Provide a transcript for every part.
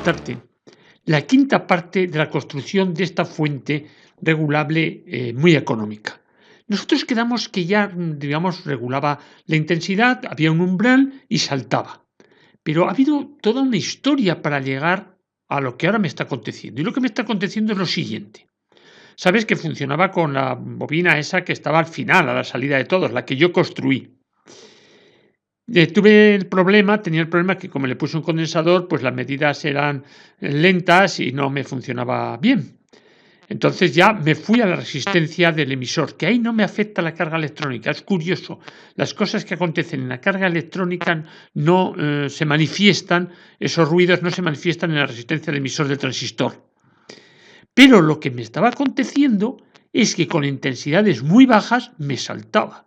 comentarte la quinta parte de la construcción de esta fuente regulable muy económica. Nosotros quedamos que ya, digamos, regulaba la intensidad, había un umbral y saltaba. Pero ha habido toda una historia para llegar a lo que ahora me está aconteciendo. Y lo que me está aconteciendo es lo siguiente. Sabes que funcionaba con la bobina esa que estaba al final, a la salida de todos, la que yo construí. Tenía el problema que como le puse un condensador, pues las medidas eran lentas y no me funcionaba bien. Entonces ya me fui a la resistencia del emisor, que ahí no me afecta la carga electrónica. Es curioso, las cosas que acontecen en la carga electrónica no se manifiestan, esos ruidos no se manifiestan en la resistencia del emisor del transistor. Pero lo que me estaba aconteciendo es que con intensidades muy bajas me saltaba.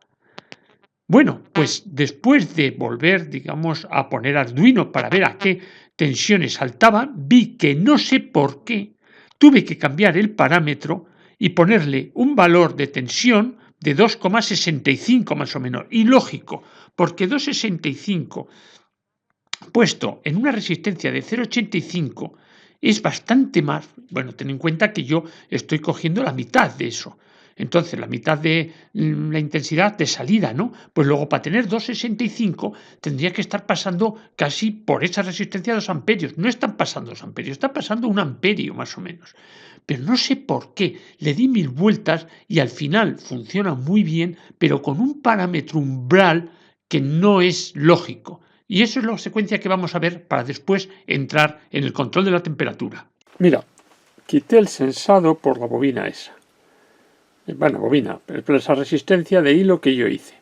Bueno, pues después de volver, digamos, a poner Arduino para ver a qué tensiones saltaba, vi que no sé por qué tuve que cambiar el parámetro y ponerle un valor de tensión de 2,65 más o menos. Y lógico, porque 2,65 puesto en una resistencia de 0,85 es bastante más. Bueno, ten en cuenta que yo estoy cogiendo la mitad de eso. Entonces, la mitad de la intensidad de salida, ¿no? Pues luego para tener 2,65 tendría que estar pasando casi por esa resistencia 2 amperios. No están pasando 2 amperios, está pasando 1 amperio más o menos. Pero no sé por qué, le di 1000 vueltas y al final funciona muy bien, pero con un parámetro umbral que no es lógico. Y eso es la secuencia que vamos a ver para después entrar en el control de la temperatura. Mira, quité el sensado por la bobina esa. Bueno, bobina, pero esa resistencia de hilo que yo hice.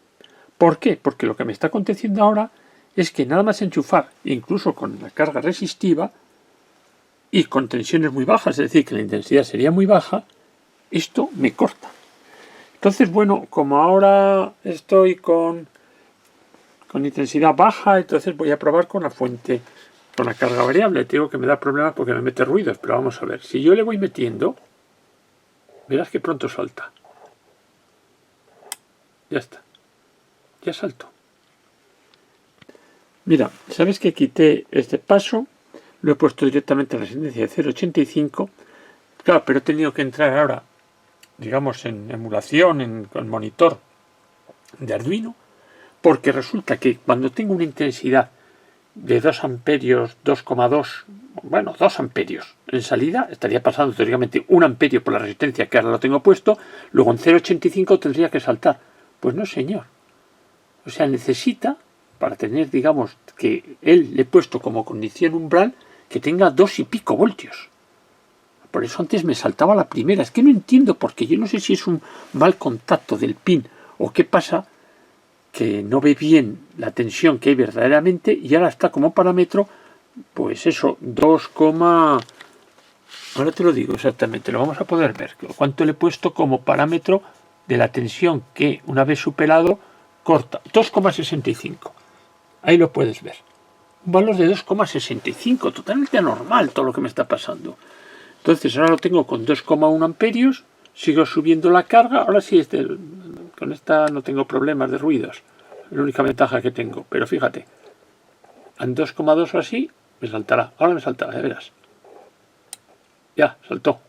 ¿Por qué? Porque lo que me está aconteciendo ahora es que nada más enchufar, incluso con la carga resistiva y con tensiones muy bajas, es decir, que la intensidad sería muy baja, esto me corta. Entonces, bueno, como ahora estoy con intensidad baja, entonces voy a probar con la fuente, con la carga variable. Te digo que me da problemas porque me mete ruidos, pero vamos a ver. Si yo le voy metiendo, verás que pronto salta. Ya está. Ya saltó. Mira, ¿sabes que quité este paso? Lo he puesto directamente a la resistencia de 0,85. Claro, pero he tenido que entrar ahora, digamos, en emulación, con monitor de Arduino, porque resulta que cuando tengo una intensidad de 2 amperios, 2,2, bueno, 2 amperios en salida, estaría pasando teóricamente 1 amperio por la resistencia que ahora lo tengo puesto, luego en 0,85 tendría que saltar. Pues no, señor. O sea, necesita, para tener, digamos, que él le he puesto como condición umbral, que tenga 2 y pico voltios. Por eso antes me saltaba la primera. Es que no entiendo, porque yo no sé si es un mal contacto del pin o qué pasa, que no ve bien la tensión que hay verdaderamente y ahora está como parámetro, pues eso, 2, ahora te lo digo exactamente, lo vamos a poder ver, cuánto le he puesto como parámetro de la tensión que una vez superado corta, 2,65, ahí lo puedes ver, un valor de 2,65, totalmente anormal todo lo que me está pasando. Entonces ahora lo tengo con 2,1 amperios, sigo subiendo la carga, ahora sí con esta no tengo problemas de ruidos, es la única ventaja que tengo, pero fíjate, en 2,2 o así me saltará, ahora me saltará, ya verás. Ya, saltó.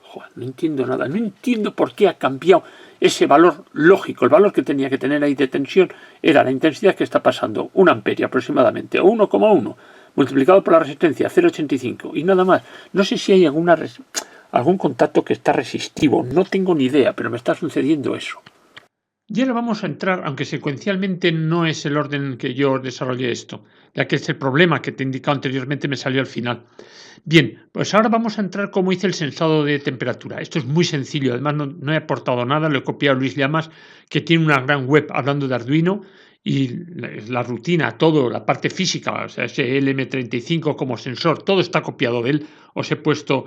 Joder, no entiendo nada, no entiendo por qué ha cambiado ese valor lógico, el valor que tenía que tener ahí de tensión era la intensidad que está pasando, 1 amperio aproximadamente, o 1,1, multiplicado por la resistencia, 0,85, y nada más. No sé si hay algún contacto que está resistivo, no tengo ni idea, pero me está sucediendo eso. Y ahora vamos a entrar, aunque secuencialmente no es el orden en que yo desarrollé esto, ya que es el problema que te he indicado anteriormente me salió al final. Bien, pues ahora vamos a entrar cómo hice el sensado de temperatura. Esto es muy sencillo, además no he aportado nada, lo he copiado a Luis Llamas, que tiene una gran web hablando de Arduino, y la rutina, todo, la parte física, o sea, ese LM35 como sensor, todo está copiado de él. Os he puesto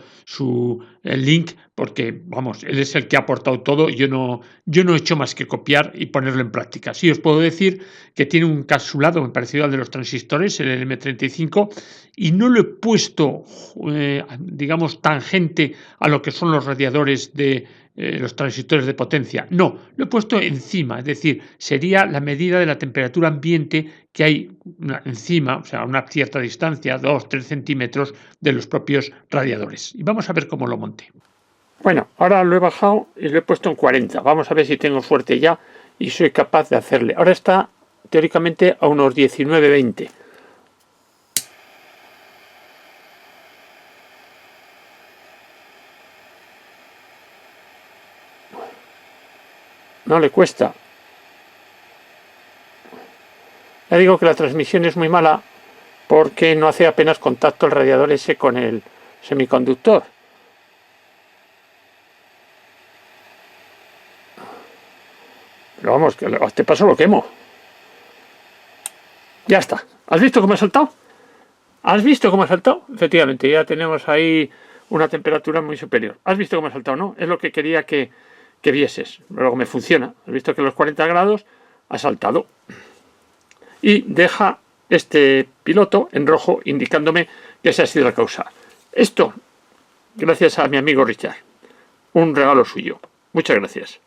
el link porque, vamos, él es el que ha aportado todo, yo no he hecho más que copiar y ponerlo en práctica. Sí os puedo decir que tiene un capsulado muy parecido al de los transistores, el LM35, y no lo he puesto, digamos, tangente a lo que son los radiadores de los transistores de potencia. No, lo he puesto encima, es decir, sería la medida de la temperatura ambiente que hay encima, o sea, a una cierta distancia, 2-3 centímetros de los propios radiadores. Y vamos a ver cómo lo monté. Bueno, ahora lo he bajado y lo he puesto en 40. Vamos a ver si tengo suerte ya y soy capaz de hacerle. Ahora está teóricamente a unos 19-20. No le cuesta. Ya digo que la transmisión es muy mala porque no hace apenas contacto el radiador ese con el semiconductor. Pero vamos, que a este paso lo quemo. Ya está. ¿Has visto cómo ha saltado? ¿Has visto cómo ha saltado? Efectivamente, ya tenemos ahí una temperatura muy superior. ¿Has visto cómo ha saltado, no? Es lo que quería que vieses. Luego me funciona. Has visto que los 40 grados ha saltado. Y deja este piloto en rojo indicándome que esa ha sido la causa. Esto, gracias a mi amigo Richard. Un regalo suyo. Muchas gracias.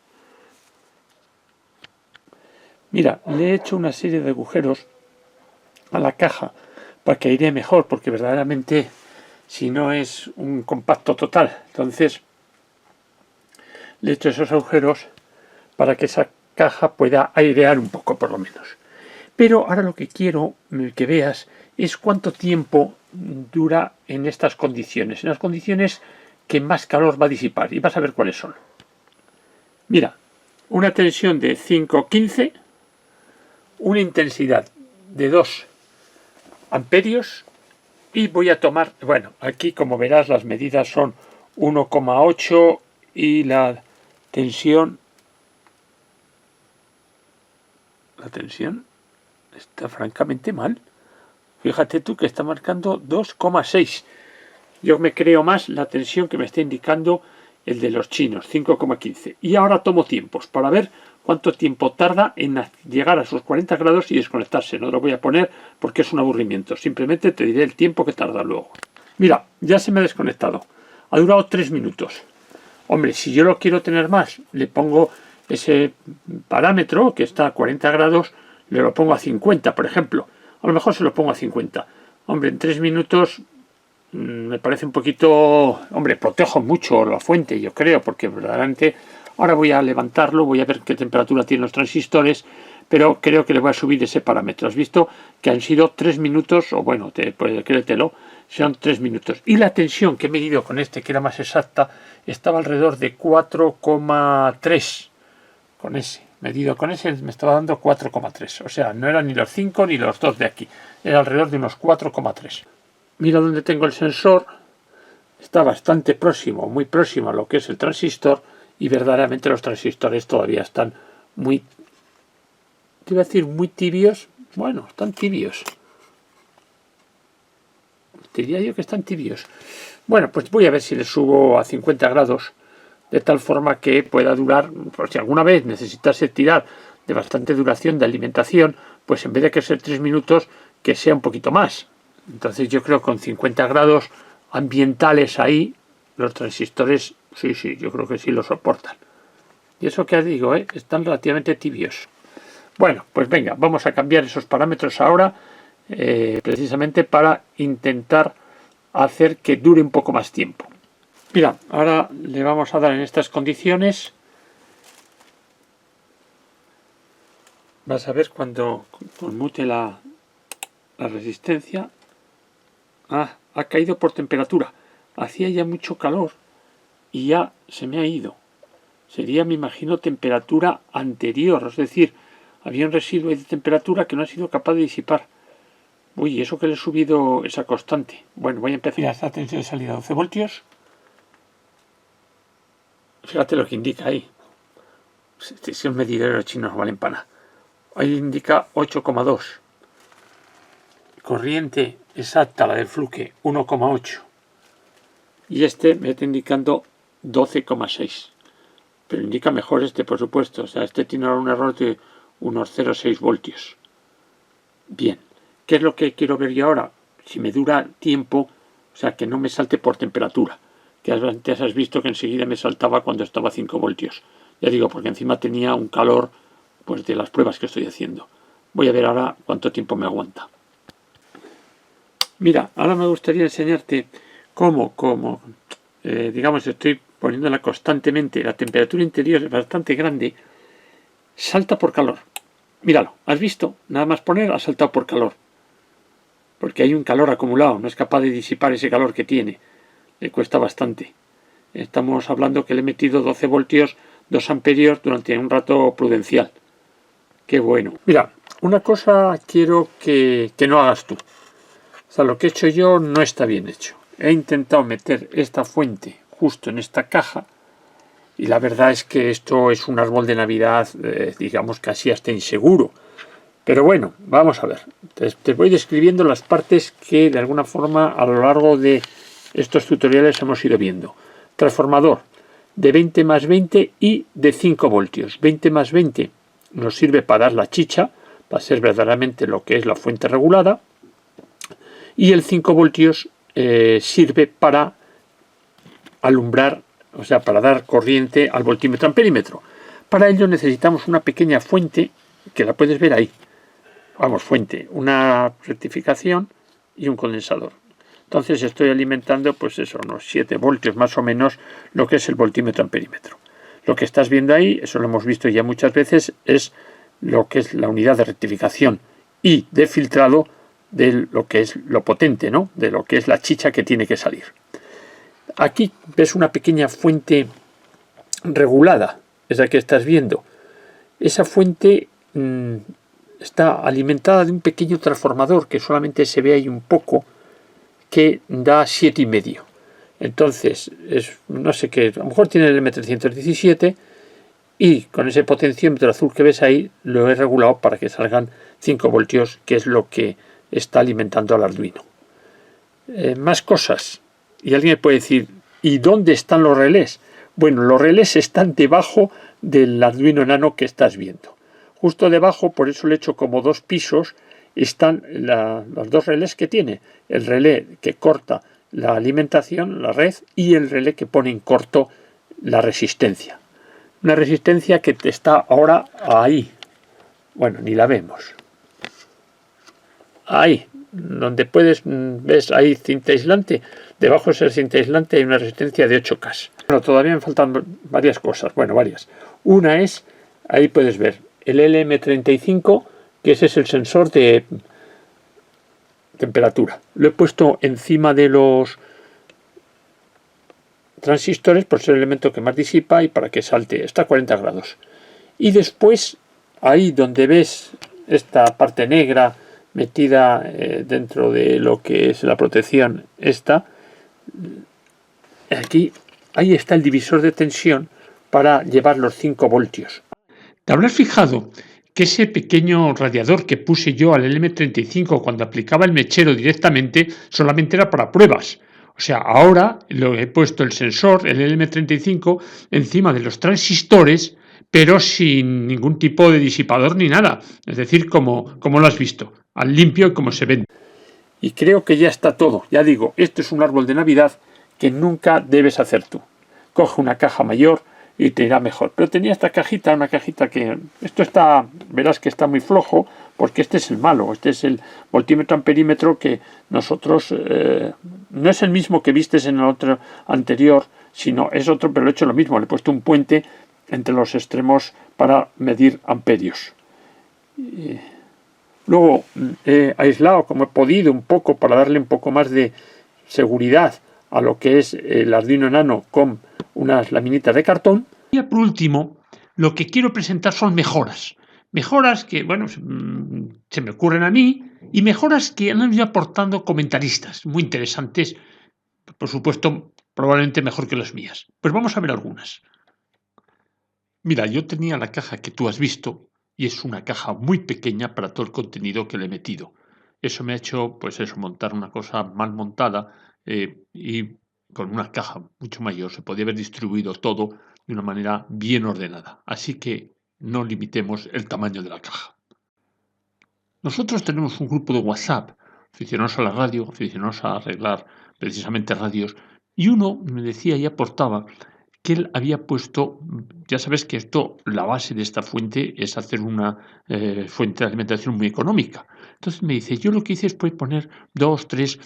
Mira, le he hecho una serie de agujeros a la caja para que iré mejor, porque verdaderamente si no es un compacto total. Entonces le he hecho esos agujeros para que esa caja pueda airear un poco por lo menos. Pero ahora lo que quiero que veas es cuánto tiempo dura en estas condiciones, en las condiciones que más calor va a disipar, y vas a ver cuáles son. Mira, una tensión de 5-15, una intensidad de 2 amperios y voy a tomar, bueno, aquí como verás las medidas son 1,8 y la tensión está francamente mal. Fíjate tú que está marcando 2,6. Yo me creo más la tensión que me está indicando el de los chinos, 5,15. Y ahora tomo tiempos para ver cuánto tiempo tarda en llegar a esos 40 grados y desconectarse. No lo voy a poner porque es un aburrimiento. Simplemente te diré el tiempo que tarda luego. Mira, ya se me ha desconectado. Ha durado 3 minutos. Hombre, si yo lo quiero tener más, le pongo ese parámetro que está a 40 grados, le lo pongo a 50, por ejemplo. A lo mejor se lo pongo a 50. Hombre, en 3 minutos me parece un poquito... Hombre, protejo mucho la fuente, yo creo, porque verdaderamente... Ahora voy a levantarlo, voy a ver qué temperatura tienen los transistores, pero creo que le voy a subir ese parámetro. Has visto que han sido 3 minutos, o bueno, pues créetelo, son 3 minutos. Y la tensión que he medido con este, que era más exacta, estaba alrededor de 4,3. Con ese, medido con ese, me estaba dando 4,3. O sea, no eran ni los 5 ni los 2 de aquí. Era alrededor de unos 4,3. Mira dónde tengo el sensor. Está bastante próximo, muy próximo a lo que es el transistor. Y verdaderamente los transistores todavía están muy... Te iba a decir muy tibios. Bueno, están tibios. Diría yo que están tibios. Bueno, pues voy a ver si le subo a 50 grados. De tal forma que pueda durar, por si alguna vez necesitase tirar de bastante duración de alimentación, pues en vez de que ser 3 minutos, que sea un poquito más. Entonces yo creo que con 50 grados ambientales ahí, los transistores, sí, yo creo que sí lo soportan. Y eso que digo, están relativamente tibios. Bueno, pues venga, vamos a cambiar esos parámetros ahora, precisamente para intentar hacer que dure un poco más tiempo. Mira, ahora le vamos a dar en estas condiciones. Vas a ver cuando conmute la resistencia. Ha caído por temperatura. Hacía ya mucho calor y ya se me ha ido. Sería, me imagino, temperatura anterior. Es decir, había un residuo de temperatura que no ha sido capaz de disipar. Uy, eso que le he subido esa constante. Bueno, voy a empezar. Mira, esta tensión de salida 12 voltios. Fíjate lo que indica ahí. Si un medidor chino no valen para nada. Ahí indica 8,2. Corriente exacta, la del fluke, 1,8. Y este me está indicando 12,6. Pero indica mejor este, por supuesto. O sea, este tiene ahora un error de unos 0,6 voltios. Bien. ¿Qué es lo que quiero ver yo ahora? Si me dura tiempo, o sea, que no me salte por temperatura. que antes has visto que enseguida me saltaba cuando estaba a 5 voltios. Ya digo, porque encima tenía un calor pues de las pruebas que estoy haciendo. Voy a ver ahora cuánto tiempo me aguanta. Mira, ahora me gustaría enseñarte cómo digamos, estoy poniéndola constantemente, la temperatura interior es bastante grande, salta por calor. Míralo, ¿has visto? Nada más poner, ha saltado por calor. Porque hay un calor acumulado, no es capaz de disipar ese calor que tiene. Le cuesta bastante. Estamos hablando que le he metido 12 voltios, 2 amperios durante un rato prudencial. Qué bueno. Mira, una cosa quiero que no hagas tú. O sea, lo que he hecho yo no está bien hecho. He intentado meter esta fuente justo en esta caja y la verdad es que esto es un árbol de Navidad, digamos, casi hasta inseguro. Pero bueno, vamos a ver. Te voy describiendo las partes que de alguna forma a lo largo de estos tutoriales hemos ido viendo. Transformador de 20 más 20 y de 5 voltios. 20 más 20 nos sirve para dar la chicha, para ser verdaderamente lo que es la fuente regulada. Y el 5 voltios sirve para alumbrar, o sea, para dar corriente al voltímetro amperímetro. Para ello necesitamos una pequeña fuente, que la puedes ver ahí. Vamos, fuente, una rectificación y un condensador. Entonces estoy alimentando, pues eso, unos 7 voltios más o menos, lo que es el voltímetro amperímetro. Lo que estás viendo ahí, eso lo hemos visto ya muchas veces, es lo que es la unidad de rectificación y de filtrado de lo que es lo potente, ¿no? De lo que es la chicha que tiene que salir. Aquí ves una pequeña fuente regulada, esa que estás viendo. Esa fuente está alimentada de un pequeño transformador que solamente se ve ahí un poco, que da 7,5. Entonces, no sé qué, a lo mejor tiene el M317 y con ese potenciómetro azul que ves ahí lo he regulado para que salgan 5 voltios, que es lo que está alimentando al Arduino. Más cosas. Y alguien me puede decir, ¿y dónde están los relés? Bueno, los relés están debajo del Arduino Nano que estás viendo. Justo debajo, por eso le he hecho como 2 pisos, están los 2 relés que tiene. El relé que corta la alimentación, la red, y el relé que pone en corto la resistencia. Una resistencia que está ahora ahí. Bueno, ni la vemos. Ahí, donde ves ahí cinta aislante, debajo de esa cinta aislante hay una resistencia de 8K. Bueno, todavía me faltan varias cosas, bueno, varias. Una es, ahí puedes ver, el LM35, que ese es el sensor de temperatura. Lo he puesto encima de los transistores por ser el elemento que más disipa y para que salte, está a 40 grados. Y después, ahí donde ves esta parte negra metida dentro de lo que es la protección aquí, ahí está el divisor de tensión para llevar los 5 voltios. Te habrás fijado que ese pequeño radiador que puse yo al LM35 cuando aplicaba el mechero directamente solamente era para pruebas. O sea, ahora lo he puesto el sensor, el LM35, encima de los transistores, pero sin ningún tipo de disipador ni nada. Es decir, como lo has visto, al limpio y como se vende. Y creo que ya está todo. Ya digo, esto es un árbol de Navidad que nunca debes hacer tú. Coge una caja mayor y te irá mejor. Pero tenía esta cajita, una cajita que... Esto está, verás que está muy flojo, porque este es el malo. Este es el voltímetro amperímetro que nosotros... no es el mismo que vistes en el otro anterior, sino es otro, pero lo he hecho lo mismo. Le he puesto un puente entre los extremos para medir amperios. Luego he aislado como he podido un poco para darle un poco más de seguridad a lo que es el Arduino Nano con unas laminitas de cartón. Y por último, lo que quiero presentar son mejoras. Mejoras que, bueno, se me ocurren a mí y mejoras que han ido aportando comentaristas muy interesantes, por supuesto, probablemente mejor que las mías. Pues vamos a ver algunas. Mira, yo tenía la caja que tú has visto y es una caja muy pequeña para todo el contenido que le he metido. Eso me ha hecho, pues eso, montar una cosa mal montada y con una caja mucho mayor se podía haber distribuido todo de una manera bien ordenada. Así que no limitemos el tamaño de la caja. Nosotros tenemos un grupo de WhatsApp, aficionados a la radio, aficionados a arreglar precisamente radios, Y uno me decía y aportaba que él había puesto, ya sabes que esto, la base de esta fuente es hacer una fuente de alimentación muy económica. Entonces me dice, yo lo que hice es pues, poner 2, 3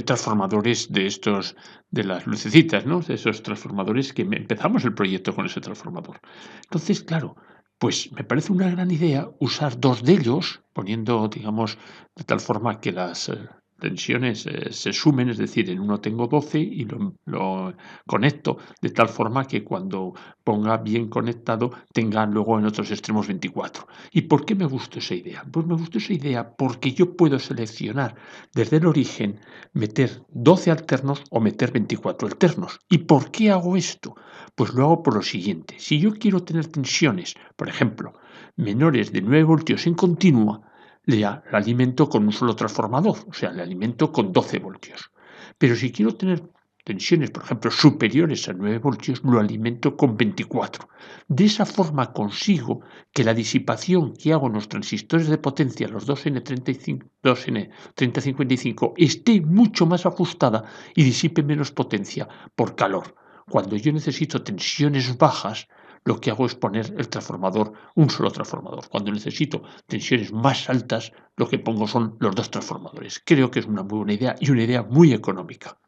transformadores de estos, de las lucecitas, ¿no? De esos transformadores que empezamos el proyecto con ese transformador. Entonces, claro, pues me parece una gran idea usar 2 de ellos, poniendo, digamos, de tal forma que las tensiones se sumen, es decir, en uno tengo 12 y lo conecto de tal forma que cuando ponga bien conectado tenga luego en otros extremos 24. ¿Y por qué me gustó esa idea? Pues me gustó esa idea porque yo puedo seleccionar desde el origen meter 12 alternos o meter 24 alternos. ¿Y por qué hago esto? Pues lo hago por lo siguiente. Si yo quiero tener tensiones, por ejemplo, menores de 9 voltios en continua, le alimento con un solo transformador, o sea, le alimento con 12 voltios. Pero si quiero tener tensiones, por ejemplo, superiores a 9 voltios, lo alimento con 24. De esa forma consigo que la disipación que hago en los transistores de potencia, los 2N35, 2N3055, esté mucho más ajustada y disipe menos potencia por calor. Cuando yo necesito tensiones bajas, lo que hago es poner el transformador, un solo transformador. Cuando necesito tensiones más altas, lo que pongo son los 2 transformadores. Creo que es una muy buena idea y una idea muy económica.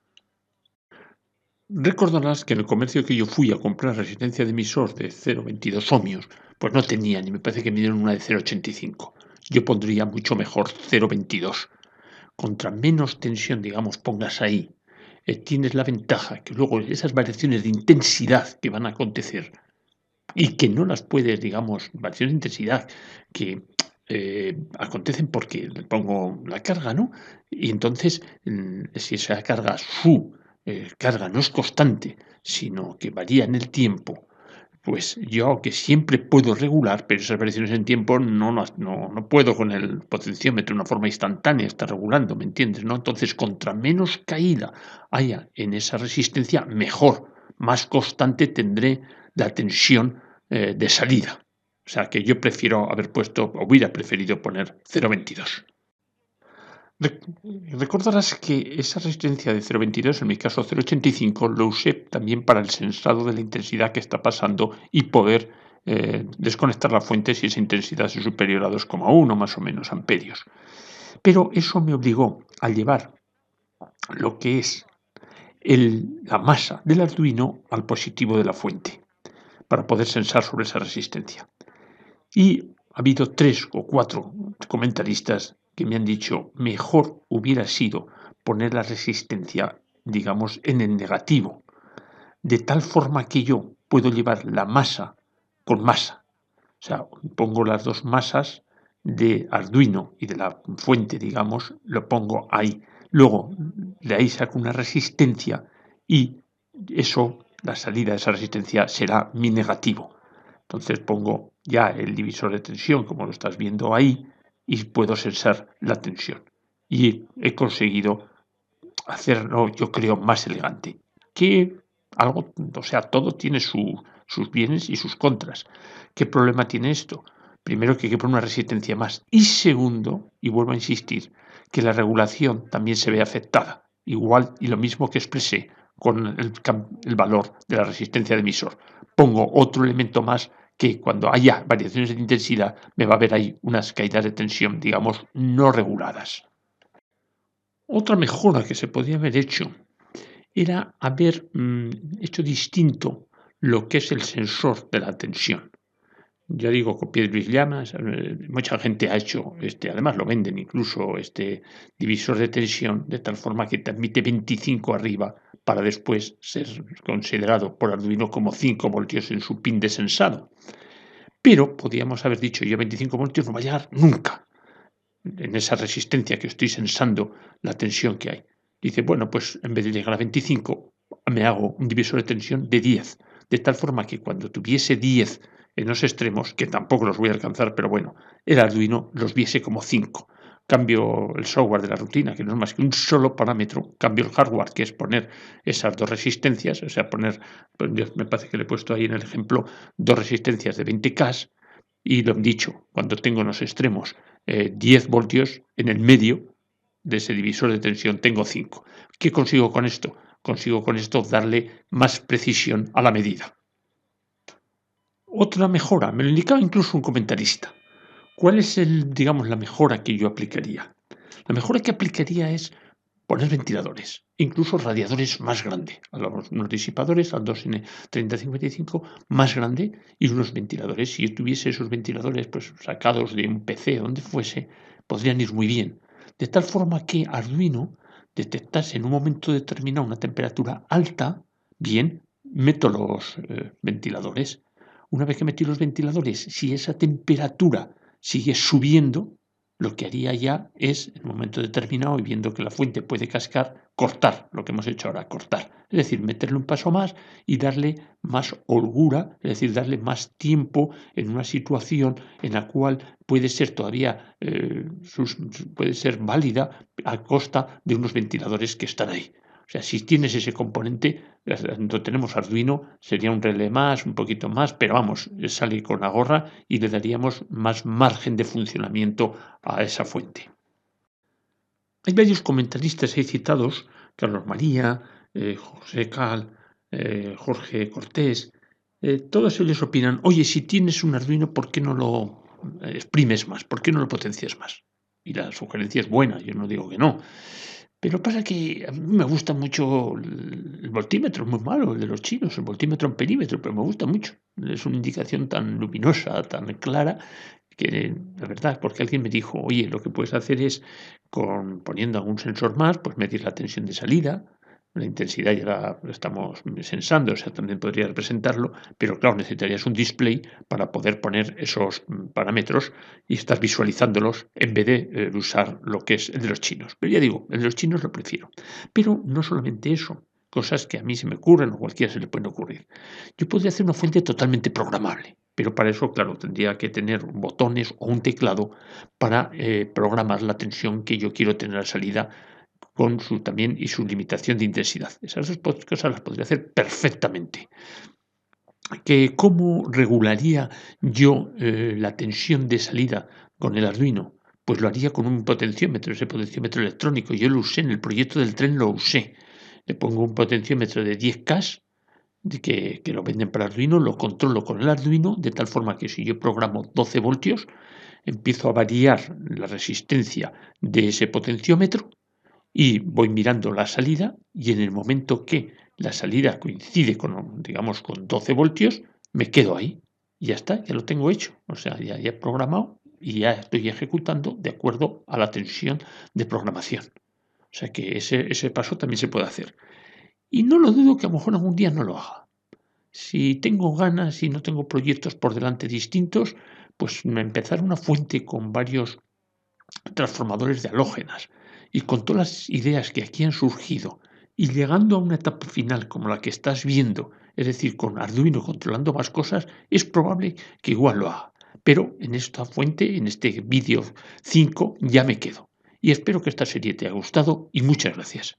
Recordarás que en el comercio que yo fui a comprar resistencia de emisor de 0,22 ohmios, pues no tenían, y me parece que me dieron una de 0,85. Yo pondría mucho mejor 0,22. Contra menos tensión, digamos, pongas ahí, tienes la ventaja que luego esas variaciones de intensidad que van a acontecer y que no las puedes, digamos, variaciones de intensidad que acontecen porque le pongo la carga, ¿no? Y entonces, si esa carga, su carga no es constante, sino que varía en el tiempo, pues yo que siempre puedo regular, pero esas variaciones en tiempo no puedo con el potenciómetro de una forma instantánea estar regulando, ¿me entiendes? ¿No? Entonces, contra menos caída haya en esa resistencia, mejor, más constante tendré la tensión de salida. O sea que yo prefiero haber puesto, hubiera preferido poner 0,22. Recordarás que esa resistencia de 0,22, en mi caso 0,85, lo usé también para el sensado de la intensidad que está pasando y poder desconectar la fuente si esa intensidad es superior a 2,1 más o menos amperios. Pero eso me obligó a llevar lo que es la masa del Arduino al positivo de la fuente para poder sensar sobre esa resistencia. Y ha habido 3 o 4 comentaristas que me han dicho mejor hubiera sido poner la resistencia, digamos, en el negativo, de tal forma que yo puedo llevar la masa con masa. O sea, pongo las 2 masas de Arduino y de la fuente, digamos, lo pongo ahí. Luego, de ahí saco una resistencia y eso, la salida de esa resistencia será mi negativo. Entonces pongo ya el divisor de tensión, como lo estás viendo ahí, y puedo sensar la tensión. Y he conseguido hacerlo, yo creo, más elegante. Que algo, o sea, todo tiene sus bienes y sus contras. ¿Qué problema tiene esto? Primero que hay que poner una resistencia más. Y segundo, y vuelvo a insistir, que la regulación también se ve afectada. Igual y lo mismo que expresé con el valor de la resistencia de emisor. Pongo otro elemento más que cuando haya variaciones de intensidad me va a haber ahí unas caídas de tensión, digamos, no reguladas. Otra mejora que se podía haber hecho era haber hecho distinto lo que es el sensor de la tensión. Ya digo, copié de Luis Llamas, mucha gente ha hecho, además lo venden incluso, este divisor de tensión, de tal forma que te admite 25 arriba para después ser considerado por Arduino como 5 voltios en su pin de sensado. Pero podíamos haber dicho, yo 25 voltios no va a llegar nunca en esa resistencia que estoy sensando la tensión que hay. Dice, bueno, pues en vez de llegar a 25, me hago un divisor de tensión de 10, de tal forma que cuando tuviese 10 en los extremos, que tampoco los voy a alcanzar, pero bueno, el Arduino los viese como 5. Cambio el software de la rutina, que no es más que un solo parámetro, cambio el hardware, que es poner esas 2 resistencias, o sea, poner, me parece que le he puesto ahí en el ejemplo, 2 resistencias de 20K, y lo he dicho, cuando tengo en los extremos 10 voltios, en el medio de ese divisor de tensión tengo 5. ¿Qué consigo con esto? consigo con esto darle más precisión a la medida. Otra mejora, me lo indicaba incluso un comentarista. ¿Cuál es la mejora que yo aplicaría? La mejora que aplicaría es poner ventiladores, incluso radiadores más grandes, a unos disipadores al 2N3055 más grande y unos ventiladores. Si yo tuviese esos ventiladores pues sacados de un PC o donde fuese, podrían ir muy bien. De tal forma que Arduino detectase en un momento determinado una temperatura alta, bien, meto los ventiladores. Una vez que metí los ventiladores, si esa temperatura sigue subiendo, lo que haría ya es, en un momento determinado y viendo que la fuente puede cascar, cortar, lo que hemos hecho ahora, cortar. Es decir, meterle un paso más y darle más holgura, es decir, darle más tiempo en una situación en la cual puede ser todavía, puede ser válida a costa de unos ventiladores que están ahí. O sea, si tienes ese componente, no tenemos Arduino, sería un relé más, un poquito más, pero vamos, sale con la gorra y le daríamos más margen de funcionamiento a esa fuente. Hay varios comentaristas ahí citados, Carlos María, José Cal, Jorge Cortés, todos ellos opinan, oye, si tienes un Arduino, ¿por qué no lo exprimes más? ¿Por qué no lo potencias más? Y la sugerencia es buena, yo no digo que no. Pero pasa que a mí me gusta mucho el voltímetro, es muy malo el de los chinos, el voltímetro amperímetro, pero me gusta mucho. Es una indicación tan luminosa, tan clara, que la verdad, porque alguien me dijo, oye, lo que puedes hacer es, poniendo algún sensor más, pues medir la tensión de salida, la intensidad ya la estamos sensando, o sea, también podría representarlo, pero claro, necesitarías un display para poder poner esos parámetros y estás visualizándolos en vez de usar lo que es el de los chinos. Pero ya digo, el de los chinos lo prefiero. Pero no solamente eso, cosas que a mí se me ocurren o a cualquiera se le pueden ocurrir. Yo podría hacer una fuente totalmente programable, pero para eso, claro, tendría que tener botones o un teclado para programar la tensión que yo quiero tener a salida con su también y su limitación de intensidad. Esas dos cosas las podría hacer perfectamente. ¿Cómo regularía yo la tensión de salida con el Arduino? Pues lo haría con un potenciómetro, ese potenciómetro electrónico. Yo lo usé en el proyecto del tren, lo usé. Le pongo un potenciómetro de 10K que lo venden para Arduino, lo controlo con el Arduino, de tal forma que si yo programo 12 voltios, empiezo a variar la resistencia de ese potenciómetro y voy mirando la salida y en el momento que la salida coincide con 12 voltios, me quedo ahí. Y ya está, ya lo tengo hecho. O sea, ya he programado y ya estoy ejecutando de acuerdo a la tensión de programación. O sea que ese paso también se puede hacer. Y no lo dudo que a lo mejor algún día no lo haga. Si tengo ganas y no tengo proyectos por delante distintos, pues empezar una fuente con varios transformadores de halógenas y con todas las ideas que aquí han surgido y llegando a una etapa final como la que estás viendo, es decir, con Arduino controlando más cosas, es probable que igual lo haga. Pero en esta fuente, en este vídeo 5, ya me quedo. Y espero que esta serie te haya gustado y muchas gracias.